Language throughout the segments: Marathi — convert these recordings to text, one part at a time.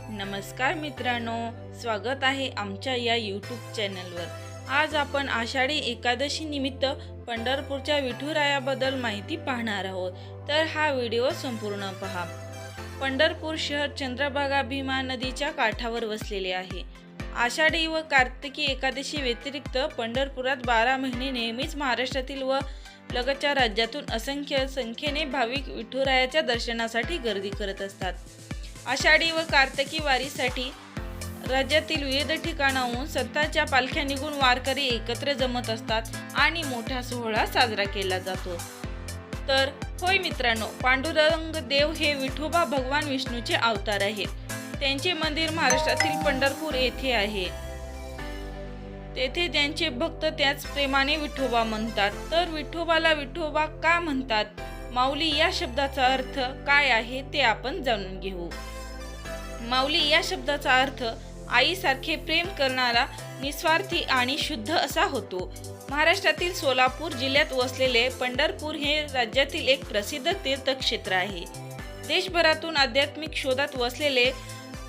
नमस्कार मित्रांनो, स्वागत आहे आमच्या या यूट्यूब चॅनलवर। आज आपण आषाढी एकादशी निमित्त पंढरपूरच्या विठुरायाबद्दल माहिती पाहणार आहोत, तर हा व्हिडिओ संपूर्ण पहा। पंढरपूर शहर चंद्रभागा भीमा नदीच्या काठावर वसलेले आहे। आषाढी व कार्तिकी एकादशी व्यतिरिक्त पंढरपुरात 12 महिने नेहमीच महाराष्ट्रातील व लगतच्या राज्यातून असंख्य संख्येने भाविक विठुरायाच्या दर्शनासाठी गर्दी करत असतात। आषाढी व कार्तिकी वारीसाठी राज्यातील विविध ठिकाणाहून संतांच्या पालख्या निघून वारकरी एकत्र जमत असतात आणि मोठा सोहळा साजरा केला जातो। तर होय मित्रांनो, पांडुरंग देव हे विठोबा भगवान विष्णूचे अवतार आहेत। त्यांचे मंदिर महाराष्ट्रातील पंढरपूर येथे आहे। तेथे त्यांचे भक्त त्याच प्रेमाने विठोबा म्हणतात। तर विठोबाला विठोबा का म्हणतात, माऊली या शब्दाचा अर्थ काय आहे ते आपण जाणून घेऊ। माऊली या शब्दाचा अर्थ आईसारखे प्रेम करणारा, निस्वार्थी आणि शुद्ध असा होतो। महाराष्ट्रातील सोलापूर जिल्ह्यात वसलेले पंढरपूर हे राज्यातील एक प्रसिद्ध तीर्थक्षेत्र आहे। देशभरातून आध्यात्मिक शोधात वसलेले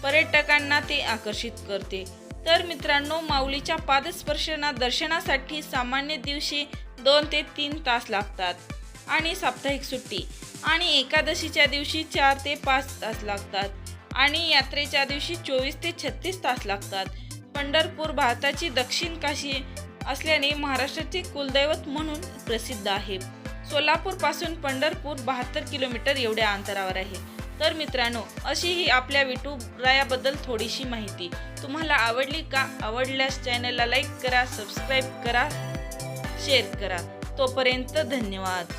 पर्यटकांना ते आकर्षित करते। तर मित्रांनो, माऊलीच्या पादस्पर्शना दर्शनासाठी सामान्य दिवशी 2 ते 3 तास लागतात आणि साप्ताहिक सुट्टी आणि एकादशीच्या दिवशी 4 ते 5 तास लागतात आणि यात्रेच्या दिवशी 24 ते 36 तास लागतात। पंढरपूर भारताची दक्षिण काशी असल्याने महाराष्ट्राचे कुलदैवत म्हणून प्रसिद्ध आहे। सोलापूर पासून पंढरपूर 72 किलोमीटर एवढ्या अंतरावर आहे। तर मित्रांनो, अशी ही आपल्या विठुरायाबद्दल थोडीशी माहिती तुम्हाला आवडली का? आवडल्यास चॅनलला लाईक करा, सबस्क्राईब करा, शेअर करा। तोपर्यंत धन्यवाद।